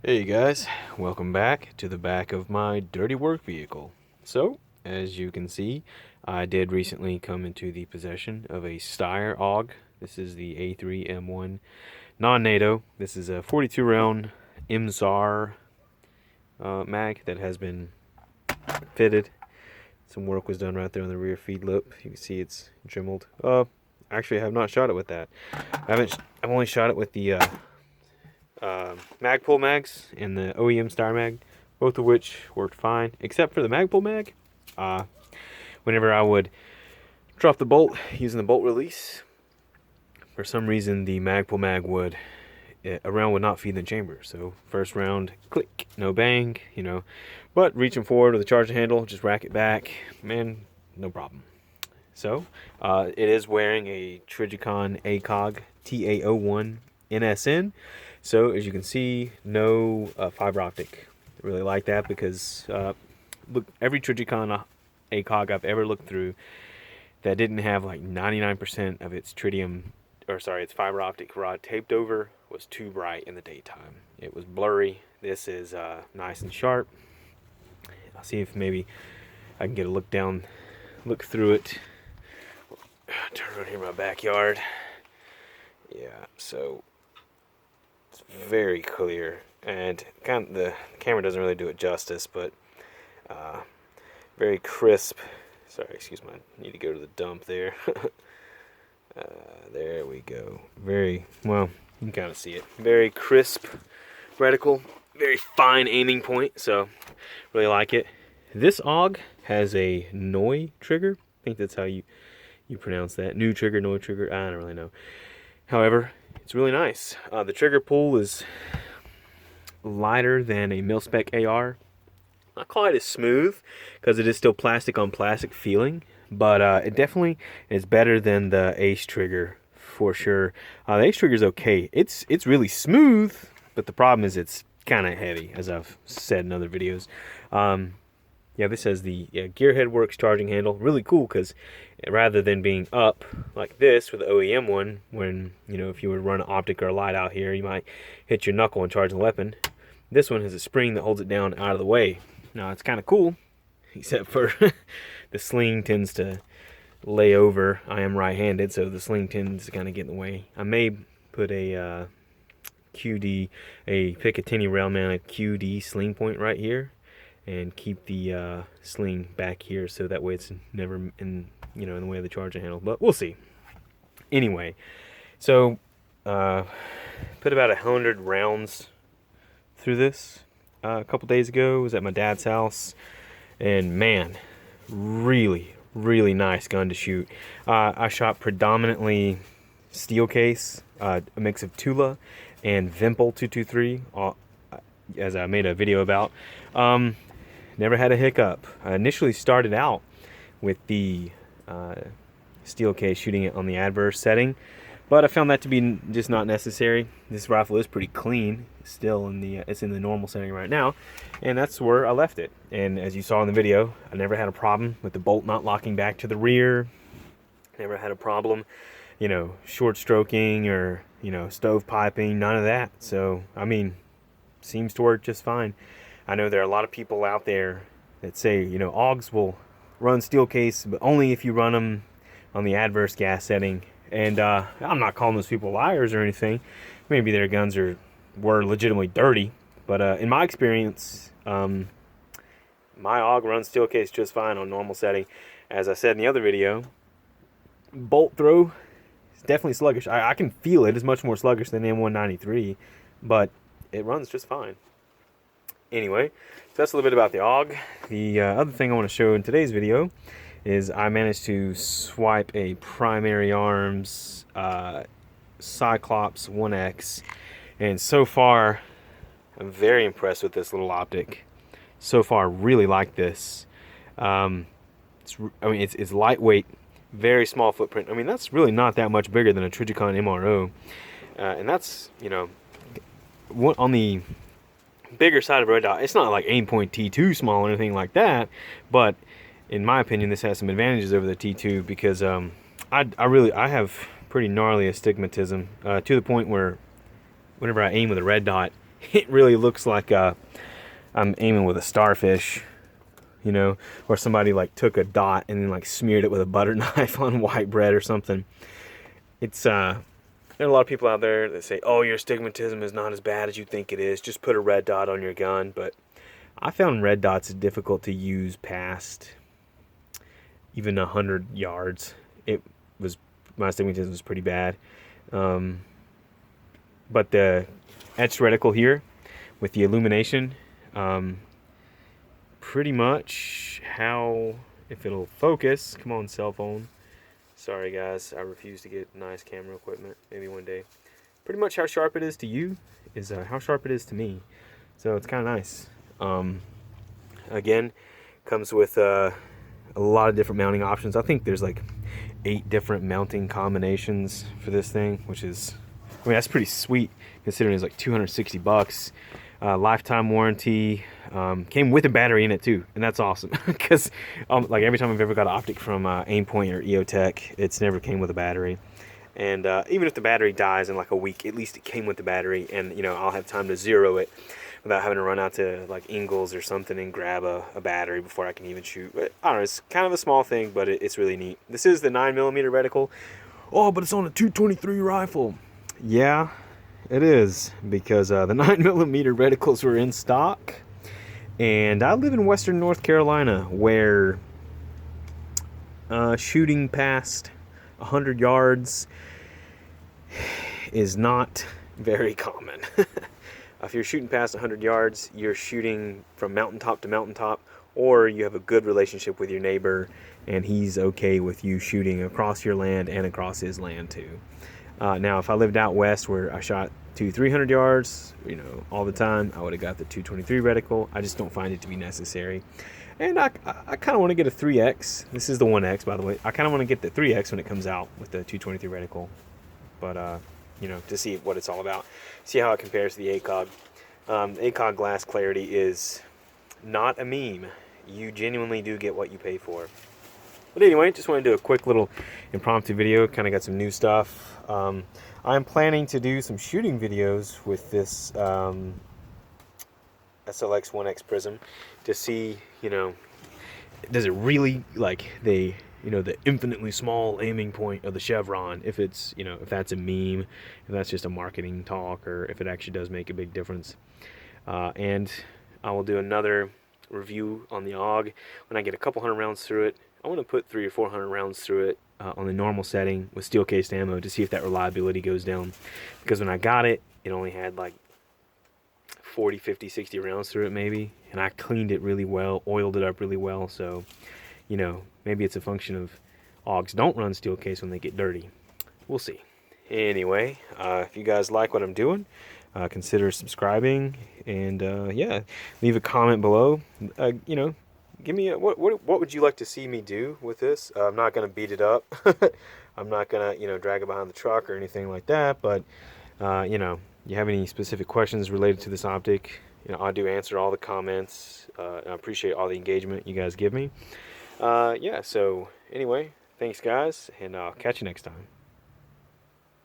Hey guys, welcome back to the back of my dirty work vehicle. So, as you can see, I did recently come into the possession of a Steyr AUG. This is the A3M1 non-NATO. This is a 42 round MSAR mag that has been fitted. Some work was done right there on the rear feed lip. You can see it's dremeled. Actually, I have not shot it with that. I've only shot it with the Magpul mags and the OEM Steyr mag, both of which worked fine, except for the Magpul mag. Whenever I would drop the bolt using the bolt release, for some reason the Magpul mag a round would not feed the chamber. So first round, click, no bang, but reaching forward with the charging handle, just rack it back, man, no problem. So it is wearing a Trijicon Acog TA01 NSN. So as you can see, no fiber optic. I really like that because look, every Trijicon Acog I've ever looked through that didn't have like 99% of its its fiber optic rod taped over was too bright in the daytime. It was blurry. This is nice and sharp. I'll see if maybe I can get a look through it. Turn around here in my backyard. Yeah, so it's very clear, and kind of the camera doesn't really do it justice, but very crisp. Sorry, excuse me, I need to go to the dump there. There we go. Very well, you can kind of see it. Very crisp reticle, very fine aiming point, so really like it. This AUG has a NOI trigger. I think that's how you pronounce that. New trigger, NOI trigger, I don't really know. However, it's really nice. The trigger pull is lighter than a mil-spec AR. Not quite as smooth because it is still plastic on plastic feeling, but it definitely is better than the Ace trigger for sure. The Ace trigger is okay. It's really smooth, but the problem is it's kind of heavy, as I've said in other videos. Yeah, this has the Gearhead Works charging handle. Really cool because rather than being up like this with the OEM one, when, if you were to run an optic or a light out here, you might hit your knuckle and charge the weapon. This one has a spring that holds it down out of the way. Now, it's kind of cool, except for the sling tends to lay over. I am right-handed, so the sling tends to kind of get in the way. I may put a Picatinny rail-mounted QD sling point right here, and keep the sling back here so that way it's never in the way of the charging handle, but we'll see. Anyway, so put about 100 rounds through this a couple days ago. I was at my dad's house, and man, really nice gun to shoot. I shot predominantly steel case, a mix of Tula and Vimpel 223, as I made a video about. Never had a hiccup. I initially started out with the steel case, shooting it on the adverse setting, but I found that to be just not necessary. This rifle is pretty clean. Still it's in the normal setting right now, and that's where I left it. And as you saw in the video, I never had a problem with the bolt not locking back to the rear. Never had a problem, short stroking or stove piping. None of that. So I mean, seems to work just fine. I know there are a lot of people out there that say, AUGs will run steel case, but only if you run them on the adverse gas setting. And I'm not calling those people liars or anything. Maybe their guns were legitimately dirty, but in my experience, my AUG runs steel case just fine on normal setting. As I said in the other video, bolt throw is definitely sluggish. I can feel it. It's much more sluggish than M193, but it runs just fine. Anyway, so that's a little bit about the AUG. The other thing I want to show in today's video is I managed to swipe a Primary Arms Cyclops 1X, and so far I'm very impressed with this little optic. So far, really like this. It's lightweight, very small footprint. I mean, that's really not that much bigger than a Trijicon MRO, and that's on the bigger side of a red dot. It's not like Aimpoint T2 small or anything like that, but in my opinion, this has some advantages over the T2 because I have pretty gnarly astigmatism to the point where whenever I aim with a red dot, it really looks like I'm aiming with a starfish, you know, or somebody like took a dot and then like smeared it with a butter knife on white bread or something. It's there are a lot of people out there that say, oh, your astigmatism is not as bad as you think it is, just put a red dot on your gun. But I found red dots difficult to use past even 100 yards. My astigmatism was pretty bad. But the etched reticle here with the illumination, pretty much how, if it'll focus, come on cell phone. Sorry guys, I refuse to get nice camera equipment, maybe one day. Pretty much how sharp it is to you is how sharp it is to me. So it's kind of nice. Again, comes with a lot of different mounting options. I think there's like 8 different mounting combinations for this thing, which is, I mean, that's pretty sweet considering it's like $260. Lifetime warranty. Came with a battery in it too, and that's awesome because like every time I've ever got an optic from Aimpoint or EOTech, it's never came with a battery. And even if the battery dies in like a week, at least it came with the battery, and you know, I'll have time to zero it without having to run out to like Ingles or something and grab a battery before I can even shoot. But I don't know, it's kind of a small thing, but it's really neat. This is the 9mm reticle. Oh, but it's on a 223 rifle. Yeah, it is, because the 9mm reticles were in stock, and I live in Western North Carolina, where shooting past 100 yards is not very common. If you're shooting past 100 yards, you're shooting from mountaintop to mountaintop, or you have a good relationship with your neighbor and he's okay with you shooting across your land and across his land too. Now, if I lived out west where I shot 200-300 yards, you know, all the time, I would have got the 223 reticle. I just don't find it to be necessary. And I kind of want to get a 3X. This is the 1X, by the way. I kind of want to get the 3X when it comes out with the 223 reticle. But, you know, to see what it's all about. See how it compares to the ACOG. ACOG glass clarity is not a meme. You genuinely do get what you pay for. But anyway, just want to do a quick little impromptu video. Kind of got some new stuff. I'm planning to do some shooting videos with this SLX 1X Prism to see, you know, does it really, like, the infinitely small aiming point of the chevron, if it's, you know, if that's a meme, if that's just a marketing talk, or if it actually does make a big difference. And I will do another review on the AUG when I get a couple hundred rounds through it. I want to put 300 or 400 rounds through it on the normal setting with steel cased ammo to see if that reliability goes down, because when I got it, it only had like 40, 50, 60 rounds through it maybe, and I cleaned it really well, oiled it up really well. So, you know, maybe it's a function of AUGs don't run steel case when they get dirty. We'll see. Anyway, if you guys like what I'm doing, consider subscribing, and yeah, leave a comment below. You know, give me what would you like to see me do with this? I'm not gonna beat it up. I'm not gonna, you know, drag it behind the truck or anything like that. But you know, you have any specific questions related to this optic, you know, I do answer all the comments. I appreciate all the engagement you guys give me. Yeah, so anyway, thanks guys, and I'll catch you next time.